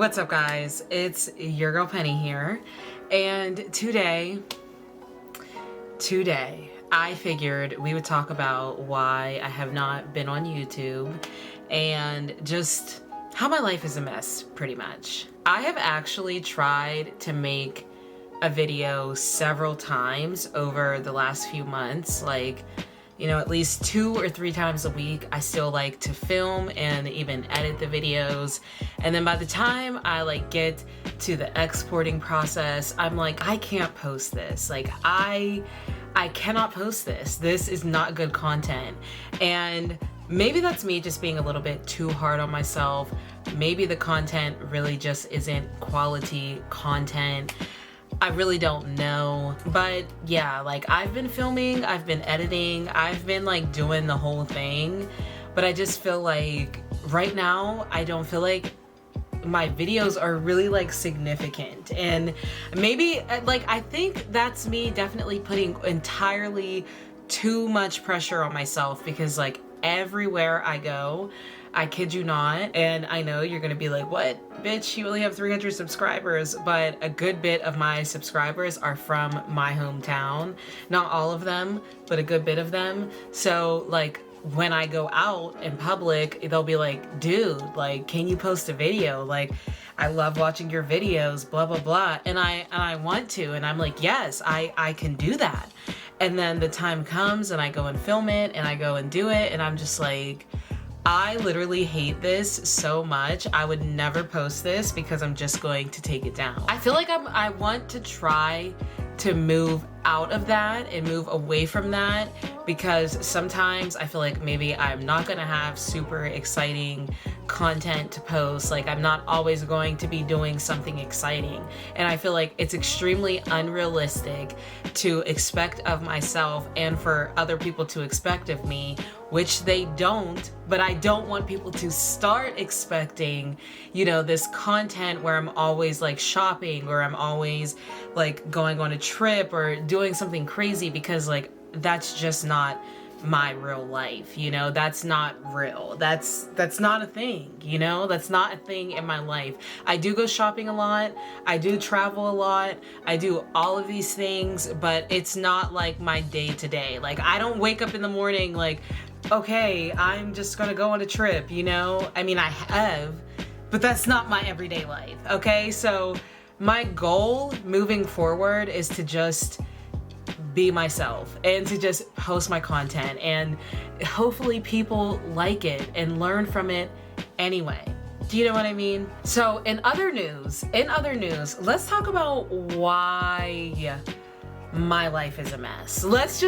What's up, guys? It's your girl Penny here, and today I figured we would talk about why I have not been on YouTube and just how my life is a mess, pretty much. I have actually tried to make a video several times over the last few months, like, you know, at least 2 or 3 times a week. I still like to film and even edit the videos. And then by the time I get to the exporting process, I'm like, I can't post this. Like, I cannot post this. This is not good content. And maybe that's me just being a little bit too hard on myself. Maybe the content really just isn't quality content. I really don't know, but yeah, like, I've been filming, I've been editing, I've been doing the whole thing, but I just feel like right now I don't feel like my videos are really significant. And maybe I think that's me definitely putting entirely too much pressure on myself, because everywhere I go, I kid you not, and I know you're gonna be like, what? Bitch, you only have 300 subscribers, but a good bit of my subscribers are from my hometown. Not all of them, but a good bit of them. So when I go out in public, they'll be like, dude, can you post a video? I love watching your videos, blah, blah, blah. And I want to, and I'm like, yes, I can do that. And then the time comes and I go and film it and I go and do it, and I'm just like, I literally hate this so much. I would never post this because I'm just going to take it down. I feel like I want to try to move out of that and move away from that, because sometimes I feel like maybe I'm not gonna have super exciting content to post. I'm not always going to be doing something exciting. And I feel like it's extremely unrealistic to expect of myself and for other people to expect of me, which they don't, but I don't want people to start expecting, you know, this content where I'm always shopping, or I'm always going on a trip or doing something crazy, because that's just not my real life, you know. That's not real. That's not a thing, you know. That's not a thing in my life. I do go shopping a lot, I do travel a lot, I do all of these things, but it's not my day-to-day. I don't wake up in the morning okay, I'm just gonna go on a trip, you know. I mean, I have, but that's not my everyday life, okay? So my goal moving forward is to just be myself and to just post my content, and hopefully people like it and learn from it anyway. Do you know what I mean? So in other news, let's talk about why my life is a mess. Let's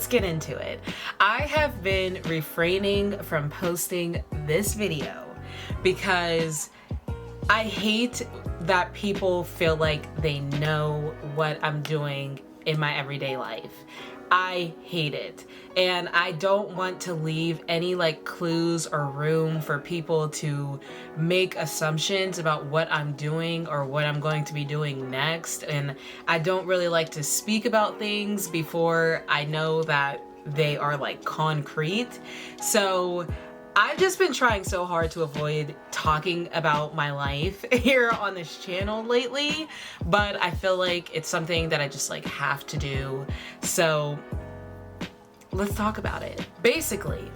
get into it. I have been refraining from posting this video because I hate that people feel like they know what I'm doing in my everyday life. I hate it. And I don't want to leave any clues or room for people to make assumptions about what I'm doing or what I'm going to be doing next. And I don't really like to speak about things before I know that they are concrete. So I've just been trying so hard to avoid talking about my life here on this channel lately, but I feel like it's something that I just have to do. So let's talk about it. Basically,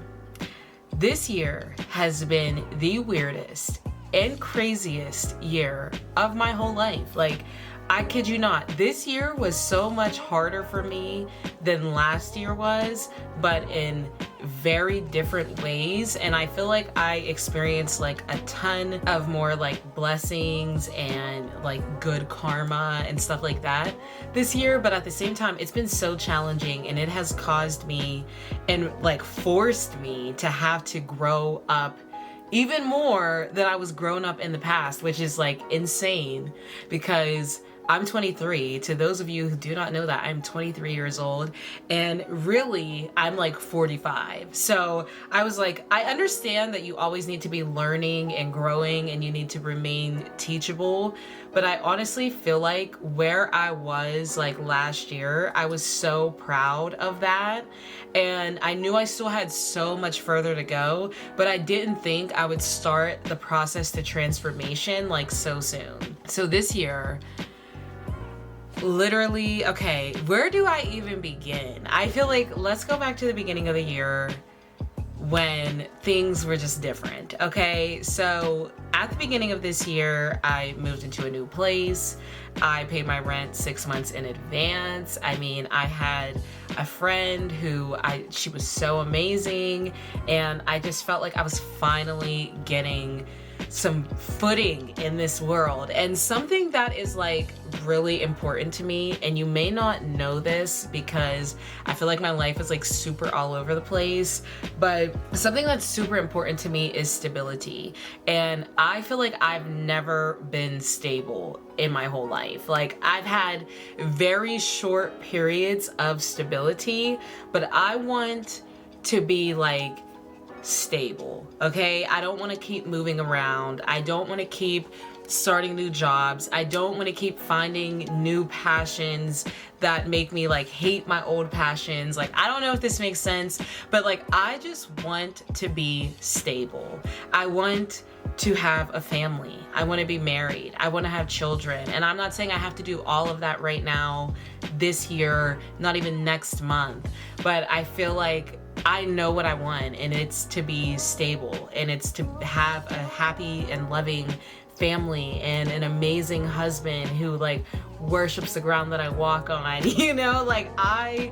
this year has been the weirdest and craziest year of my whole life. I kid you not, this year was so much harder for me than last year was, but in very different ways. And I feel like I experienced a ton of more blessings and good karma and stuff like that this year. But at the same time, it's been so challenging, and it has caused me and forced me to have to grow up even more than I was grown up in the past, which is insane, because I'm 23. To those of you who do not know that, I'm 23 years old, and really I'm like 45. So I was like, I understand that you always need to be learning and growing and you need to remain teachable, but I honestly feel like where I was like last year, I was so proud of that, and I knew I still had so much further to go, but I didn't think I would start the process to transformation like so soon. So this year, literally, okay, where do I even begin? I feel like let's go back to the beginning of the year when things were just different. Okay, so at the beginning of this year, I moved into a new place. I paid my rent 6 months in advance. I mean, I had a friend who she was so amazing, and I just felt like I was finally getting some footing in this world. And something that is like really important to me, and you may not know this because I feel like my life is like super all over the place, but something that's super important to me is stability. And I feel like I've never been stable in my whole life. Like, I've had very short periods of stability, but I want to be like stable, okay? I don't want to keep moving around. I don't want to keep starting new jobs. I don't want to keep finding new passions that make me like hate my old passions. Like, I don't know if this makes sense, but like, I just want to be stable. I want to have a family. I want to be married. I want to have children. And I'm not saying I have to do all of that right now, this year, not even next month, but I feel like I know what I want, and it's to be stable, and it's to have a happy and loving family and an amazing husband who like worships the ground that I walk on. You know, like, I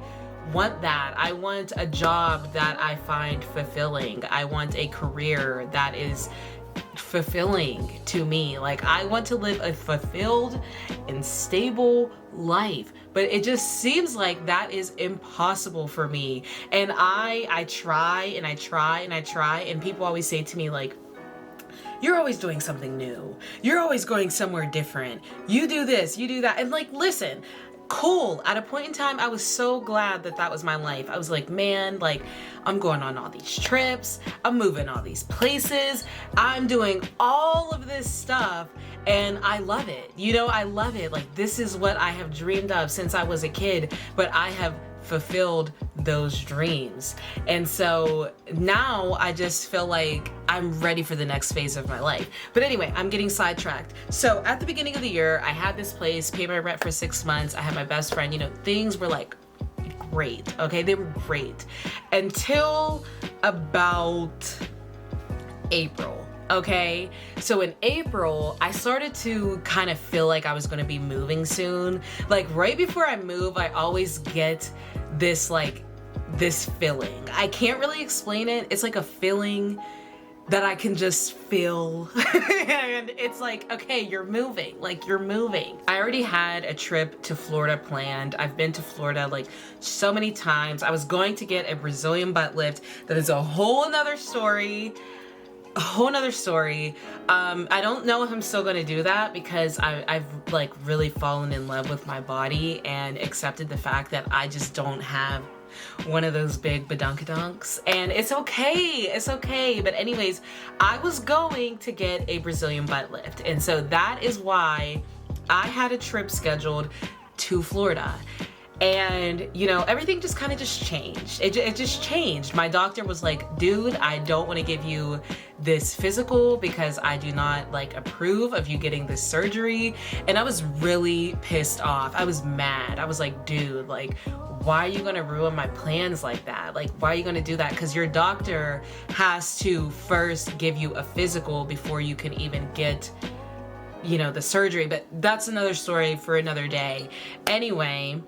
want that. I want a job that I find fulfilling. I want a career that is fulfilling to me. Like, I want to live a fulfilled and stable life, but it just seems like that is impossible for me. And I try and I try and I try, and people always say to me like, you're always doing something new. You're always going somewhere different. You do this, you do that. And like, listen, cool. At a point in time, I was so glad that that was my life. I was like, man, like, I'm going on all these trips. I'm moving all these places. I'm doing all of this stuff, and I love it. You know, I love it. Like, this is what I have dreamed of since I was a kid, but I have fulfilled those dreams. And so now I just feel like I'm ready for the next phase of my life. But anyway, I'm getting sidetracked. So at the beginning of the year, I had this place, paid my rent for 6 months. I had my best friend, you know, things were like great. Okay, they were great until about April. Okay, so in April, I started to kind of feel like I was going to be moving soon. Like, right before I move, I always get this feeling. I can't really explain it. It's like a feeling that I can just feel. And it's like, okay, you're moving. Like, you're moving. I already had a trip to Florida planned. I've been to Florida like so many times. I was going to get a Brazilian butt lift. That is a whole nother story. I don't know if I'm still gonna do that because I've like really fallen in love with my body and accepted the fact that I just don't have one of those big badunkadunks, and it's okay. But anyways, I was going to get a Brazilian butt lift, and so that is why I had a trip scheduled to Florida. And, you know, everything just kind of just changed. It just changed. My doctor was like, dude, I don't want to give you this physical because I do not like approve of you getting this surgery. And I was really pissed off. I was mad. I was like, dude, like, why are you going to ruin my plans like that? Like, why are you going to do that? Because your doctor has to first give you a physical before you can even get, you know, the surgery. But that's another story for another day. Anyway,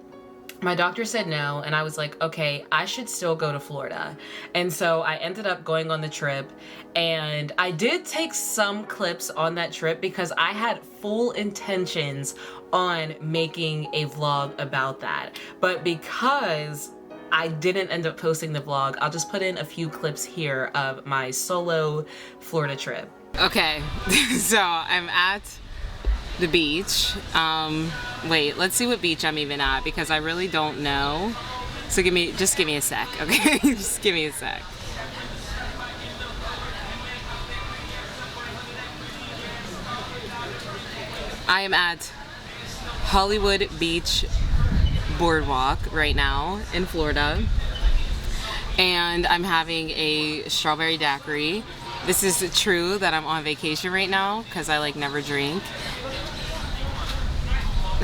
my doctor said no, and I was like, okay, I should still go to Florida. And so I ended up going on the trip, and I did take some clips on that trip because I had full intentions on making a vlog about that. But because I didn't end up posting the vlog, I'll just put in a few clips here of my solo Florida trip. Okay, so I'm at the beach. Wait, let's see what beach I'm even at, because I really don't know. So just give me a sec, okay? Just give me a sec. I am at Hollywood Beach Boardwalk right now in Florida, and I'm having a strawberry daiquiri. This is true that I'm on vacation right now because I like never drink.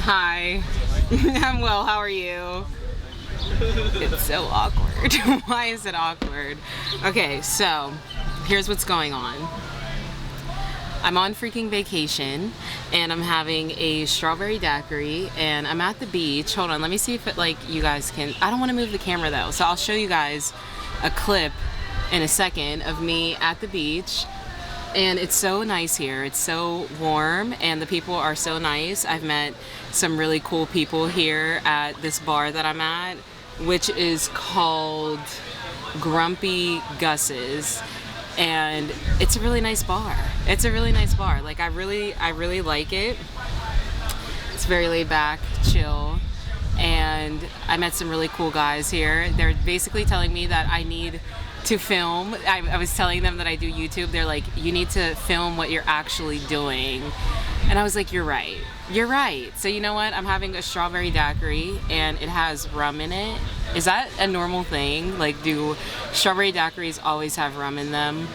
Hi. I'm well, how are you? It's so awkward. Why is it awkward? Okay, so here's what's going on. I'm on freaking vacation and I'm having a strawberry daiquiri and I'm at the beach. Hold on, let me see if it, like, you guys can, I don't want to move the camera though, so I'll show you guys a clip in a second of me at the beach. And it's so nice here. It's so warm and the people are so nice. I've met some really cool people here at this bar that I'm at, which is called Grumpy Gus's. And it's a really nice bar. It's a really nice bar. Like, I really like it. It's very laid back, chill. And I met some really cool guys here. They're basically telling me that I need to film. I was telling them that I do YouTube. They're like, you need to film what you're actually doing. And I was like, you're right. You're right. So you know what? I'm having a strawberry daiquiri and it has rum in it. Is that a normal thing? Like, do strawberry daiquiris always have rum in them?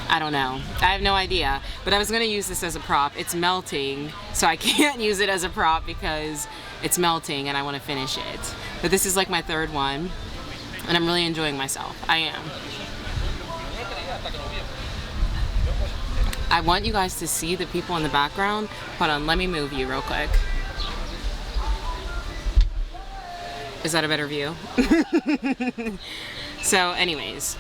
I don't know. I have no idea. But I was going to use this as a prop. It's melting, so I can't use it as a prop because it's melting and I want to finish it. But this is like my third one, and I'm really enjoying myself. I am. I want you guys to see the people in the background. Hold on, let me move you real quick. Is that a better view? So anyways,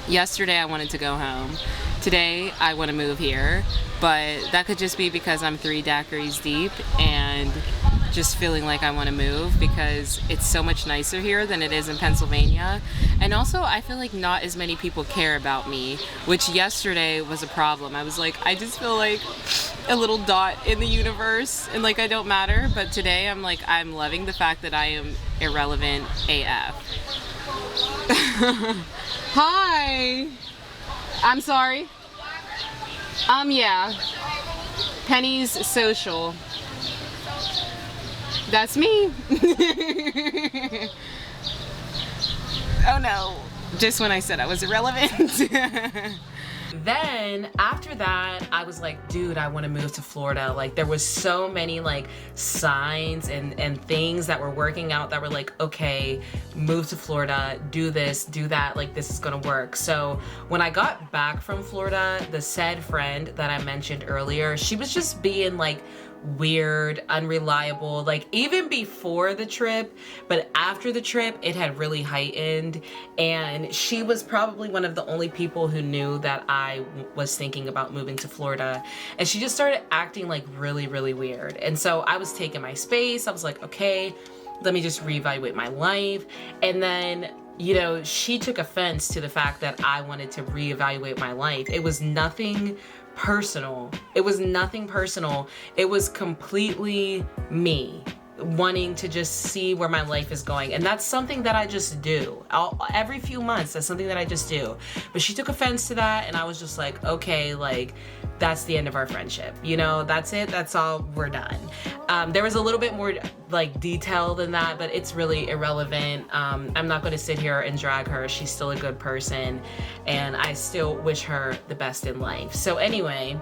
yesterday I wanted to go home. Today I want to move here, but that could just be because I'm 3 daiquiris deep and just feeling like I want to move because it's so much nicer here than it is in Pennsylvania. And also I feel like not as many people care about me, which yesterday was a problem. I was like, I just feel like a little dot in the universe and like I don't matter. But today I'm like, I'm loving the fact that I am irrelevant AF. Hi. I'm sorry. Yeah. Penny's Social. That's me. Oh no. Just when I said I was irrelevant. Then after that, I was like, dude, I want to move to Florida. Like, there was so many like signs and things that were working out that were like, okay, move to Florida, do this, do that, like this is gonna work. So when I got back from Florida, the said friend that I mentioned earlier, she was just being like weird, unreliable, like even before the trip, but after the trip it had really heightened. And she was probably one of the only people who knew that I was thinking about moving to Florida, and she just started acting like really weird. And so I was taking my space. I was like, okay, let me just reevaluate my life. And then, you know, she took offense to the fact that I wanted to reevaluate my life. It was nothing personal. It was nothing personal. It was completely me wanting to just see where my life is going. And that's something that I just do. Every few months, that's something that I just do. But she took offense to that, and I was just like, okay, like, that's the end of our friendship. You know, that's it. That's all. We're done. There was a little bit more like detail than that, but it's really irrelevant. I'm not going to sit here and drag her. She's still a good person, and I still wish her the best in life. So anyway,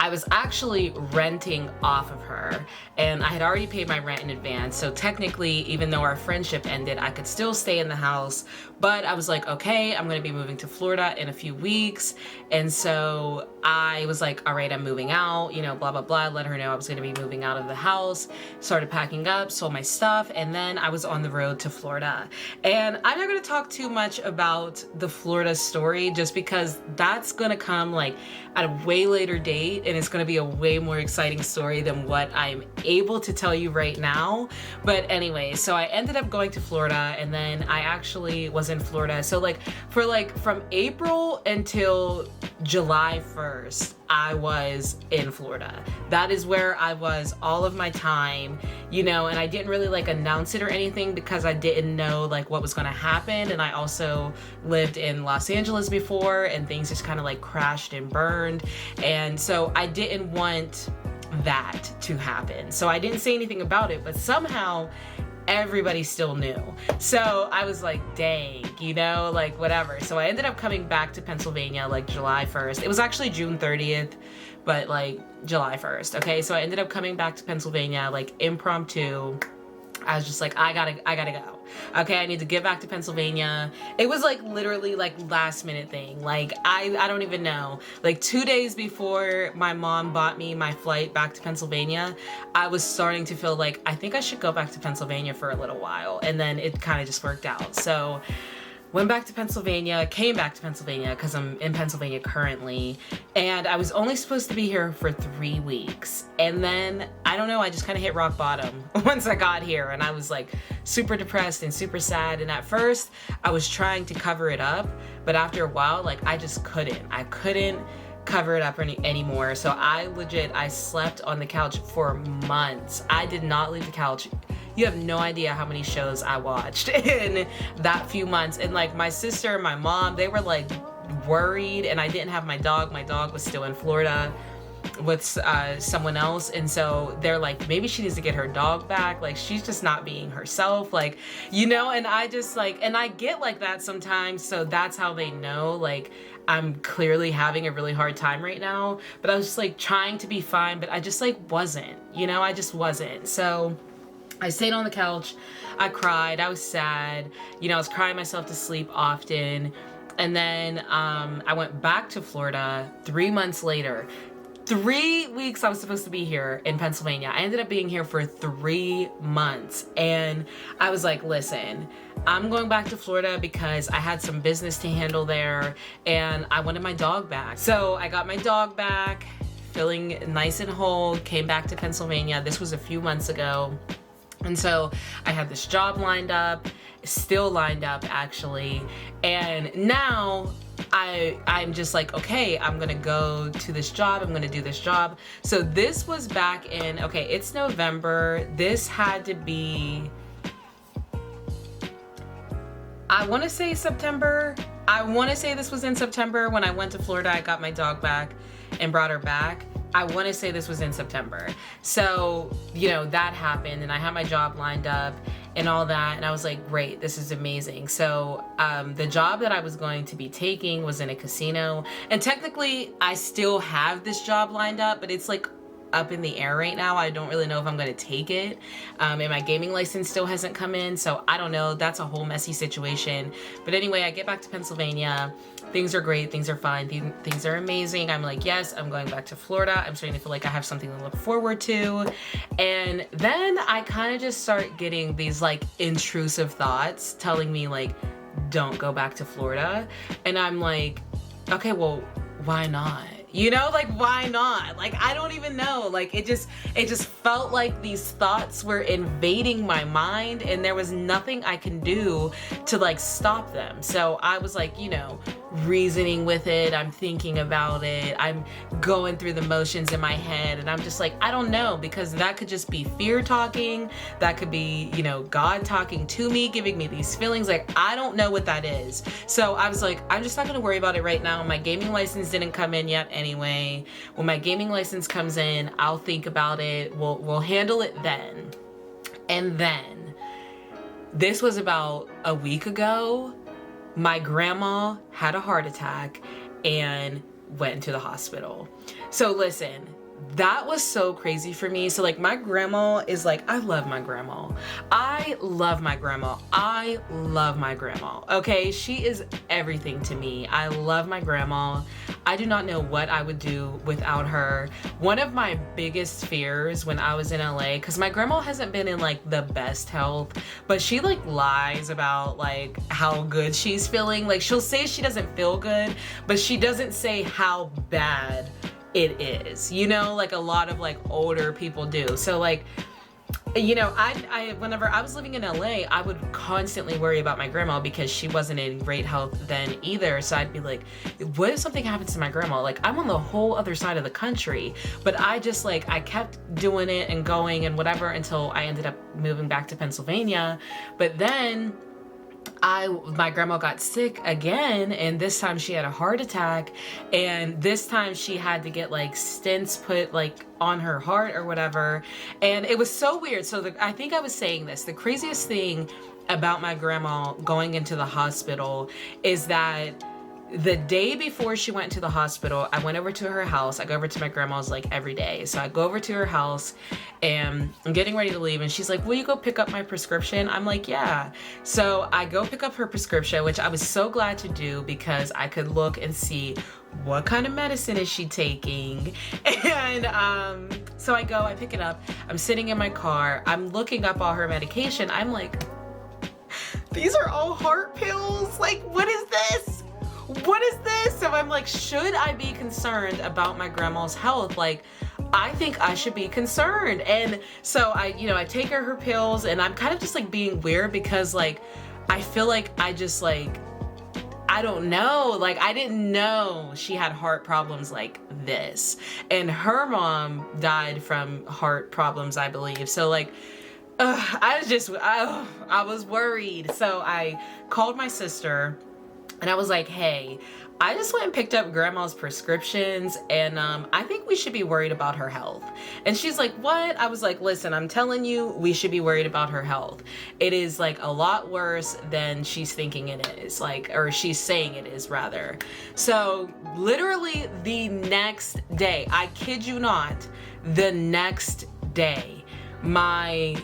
I was actually renting off of her, and I had already paid my rent in advance. So technically, even though our friendship ended, I could still stay in the house. But I was like, okay, I'm gonna be moving to Florida in a few weeks. And so I was like, all right, I'm moving out, you know, blah, blah, blah. Let her know I was gonna be moving out of the house, started packing up, sold my stuff, and then I was on the road to Florida. And I'm not gonna talk too much about the Florida story just because that's gonna come like at a way later date, and it's gonna be a way more exciting story than what I'm able to tell you right now. But anyway, so I ended up going to Florida, and then I actually was in Florida. So like from April until July 1st, I was in Florida. That is where I was all of my time, you know, and I didn't really like announce it or anything because I didn't know like what was going to happen. And I also lived in Los Angeles before, and things just kind of like crashed and burned. And so I didn't want that to happen. So I didn't say anything about it, but somehow everybody still knew. So I was like, dang, you know, like whatever. So I ended up coming back to Pennsylvania like July 1st. It was actually June 30th, but like July 1st. Okay. So I ended up coming back to Pennsylvania, like impromptu. I was just like, I gotta go. Okay, I need to get back to Pennsylvania. It was like literally like last minute thing. Like I don't even know. Like 2 days before my mom bought me my flight back to Pennsylvania, I was starting to feel like I think I should go back to Pennsylvania for a little while. And then it kind of just worked out. So went back to Pennsylvania, came back to Pennsylvania because I'm in Pennsylvania currently, and I was only supposed to be here for 3 weeks. And then, I don't know, I just kind of hit rock bottom once I got here, and I was like super depressed and super sad. And at first, I was trying to cover it up, but after a while, like I just couldn't. I couldn't cover it up anymore. So I slept on the couch for months. I did not leave the couch. You have no idea how many shows I watched in that few months. And like my sister and my mom, they were like worried, and I didn't have my dog. My dog was still in Florida with someone else. And so they're like, maybe she needs to get her dog back. Like she's just not being herself, like, you know, and I just like, and I get like that sometimes. So that's how they know, like, I'm clearly having a really hard time right now. But I was just like trying to be fine, but I just like wasn't, you know, I just wasn't. So I stayed on the couch, I cried, I was sad, you know, I was crying myself to sleep often. And then I went back to Florida 3 months later. 3 weeks I was supposed to be here in Pennsylvania. I ended up being here for 3 months. And I was like, listen, I'm going back to Florida because I had some business to handle there and I wanted my dog back. So I got my dog back, feeling nice and whole, came back to Pennsylvania. This was a few months ago. And so I had this job lined up, still lined up actually. And now I'm just like, okay, I'm gonna go to this job, I'm gonna do this job. So this was back in, okay, it's November. This had to be, I wanna say September. I wanna say this was in September when I went to Florida. I got my dog back and brought her back. I want to say this was in September. So, you know, that happened and I had my job lined up and all that. And I was like, great, this is amazing. So the job that I was going to be taking was in a casino. And technically I still have this job lined up, but it's like up in the air right now. I don't really know if I'm going to take it. And my gaming license still hasn't come in. So I don't know. That's a whole messy situation. But anyway, I get back to Pennsylvania. Things are great. Things are fine. Things are amazing. I'm like, yes, I'm going back to Florida. I'm starting to feel like I have something to look forward to. And then I kind of just start getting these like intrusive thoughts telling me like, don't go back to Florida. And I'm like, okay, well, why not? You know, like, why not? Like, I don't even know. Like, it just felt like these thoughts were invading my mind and there was nothing I can do to like stop them. So I was like, you know, reasoning with it. I'm thinking about it. I'm going through the motions in my head and I'm just like, I don't know, because that could just be fear talking. That could be, you know, God talking to me, giving me these feelings. Like, I don't know what that is. So I was like, I'm just not going to worry about it right now. My gaming license didn't come in yet anyway. When my gaming license comes in, I'll think about it. We'll handle it then. And then this was about a week ago. My grandma had a heart attack and went into the hospital. So listen, that was so crazy for me. So like my grandma is like, I love my grandma. I love my grandma. I love my grandma. Okay, she is everything to me. I love my grandma. I do not know what I would do without her. One of my biggest fears when I was in LA, because my grandma hasn't been in like the best health, but she like lies about like how good she's feeling. Like she'll say she doesn't feel good, but she doesn't say how bad it is, you know, like a lot of like older people do. So like You know, whenever I was living in LA, I would constantly worry about my grandma because she wasn't in great health then either. So I'd be like, what if something happens to my grandma? Like, I'm on the whole other side of the country. But I just like, I kept doing it and going and whatever until I ended up moving back to Pennsylvania. But then my grandma got sick again, and this time she had a heart attack, and this time she had to get like stents put like on her heart or whatever. And it was so weird. So I think I was saying this, the craziest thing about my grandma going into the hospital is that the day before she went to the hospital, I went over to her house. I go over to my grandma's like every day. So I go over to her house and I'm getting ready to leave. And she's like, will you go pick up my prescription? I'm like, yeah. So I go pick up her prescription, which I was so glad to do because I could look and see what kind of medicine is she taking. And so I go, I pick it up. I'm sitting in my car. I'm looking up all her medication. I'm like, these are all heart pills. Like, what is this? What is this? So I'm like, should I be concerned about my grandma's health? Like, I think I should be concerned. And so I take her pills, and I'm kind of just like being weird because like, I feel like I just like, I don't know. Like, I didn't know she had heart problems like this. And her mom died from heart problems, I believe. So like, I was worried. So I called my sister. And I was like, hey, I just went and picked up grandma's prescriptions, and I think we should be worried about her health. And she's like, what? I was like, listen, I'm telling you, we should be worried about her health. It is like a lot worse than she's thinking it is, like, or she's saying it is rather. So literally the next day, I kid you not, the next day, my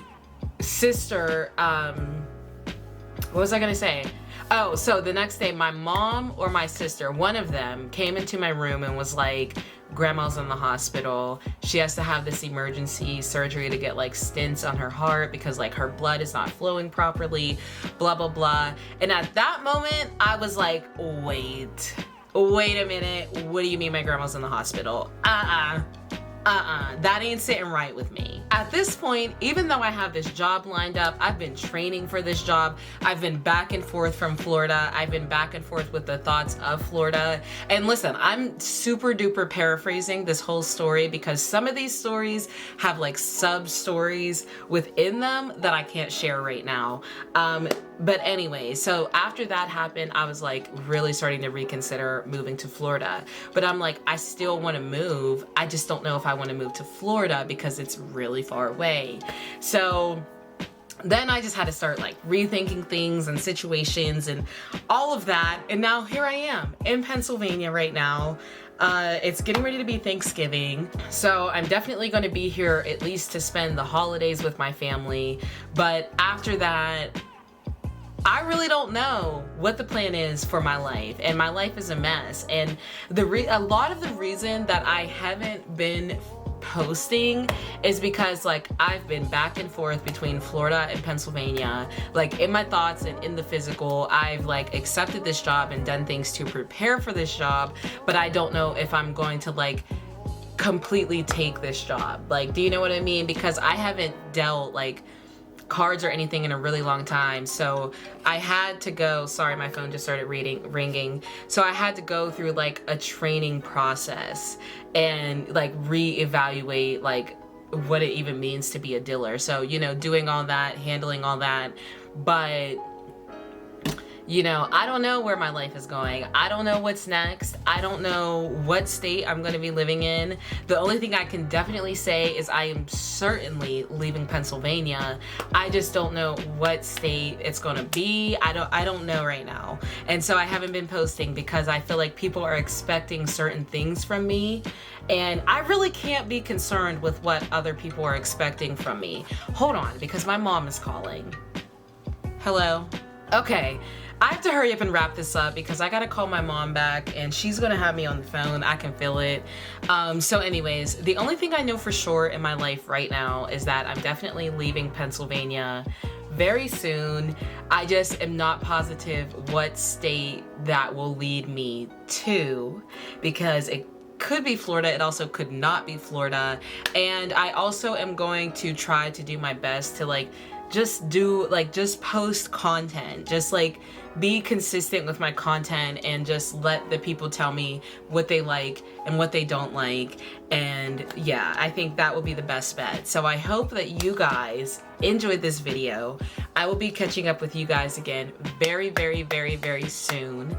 sister, what was I gonna say? Oh, so the next day, my mom or my sister, one of them, came into my room and was like, grandma's in the hospital. She has to have this emergency surgery to get like stents on her heart because like her blood is not flowing properly, blah, blah, blah. And at that moment, I was like, wait a minute. What do you mean my grandma's in the hospital? That ain't sitting right with me. At this point, even though I have this job lined up, I've been training for this job. I've been back and forth from Florida. I've been back and forth with the thoughts of Florida. And listen, I'm super duper paraphrasing this whole story because some of these stories have like sub stories within them that I can't share right now. But anyway, so after that happened, I was like really starting to reconsider moving to Florida. But I'm like, I still want to move. I just don't know if I want to move to Florida because it's really far away. So then I just had to start like rethinking things and situations and all of that. And now here I am in Pennsylvania right now. It's getting ready to be Thanksgiving. So I'm definitely going to be here at least to spend the holidays with my family. But after that, I really don't know what the plan is for my life, and my life is a mess. And a lot of the reason that I haven't been posting is because like I've been back and forth between Florida and Pennsylvania, like in my thoughts and in the physical. I've like accepted this job and done things to prepare for this job, but I don't know if I'm going to like completely take this job. Like, do you know what I mean? Because I haven't dealt like cards or anything in a really long time. So I had to go, sorry, my phone just started ringing. So I had to go through like a training process and like reevaluate like what it even means to be a dealer. So, you know, doing all that, handling all that, but you know, I don't know where my life is going. I don't know what's next. I don't know what state I'm going to be living in. The only thing I can definitely say is I am certainly leaving Pennsylvania. I just don't know what state it's going to be. I don't know right now. And so I haven't been posting because I feel like people are expecting certain things from me. And I really can't be concerned with what other people are expecting from me. Hold on, because my mom is calling. Hello? Okay. I have to hurry up and wrap this up because I gotta call my mom back and she's gonna have me on the phone. I can feel it. So anyways, the only thing I know for sure in my life right now is that I'm definitely leaving Pennsylvania very soon. I just am not positive what state that will lead me to because it could be Florida. It also could not be Florida. And I also am going to try to do my best to like just post content, just like be consistent with my content and just let the people tell me what they like and what they don't like. And yeah, I think that would be the best bet. So I hope that you guys enjoyed this video. I will be catching up with you guys again very, very, very, very soon.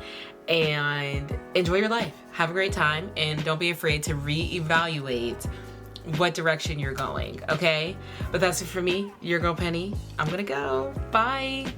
And enjoy your life. Have a great time, and don't be afraid to reevaluate what direction you're going, okay? But that's it for me, your girl Penny. I'm gonna go. Bye.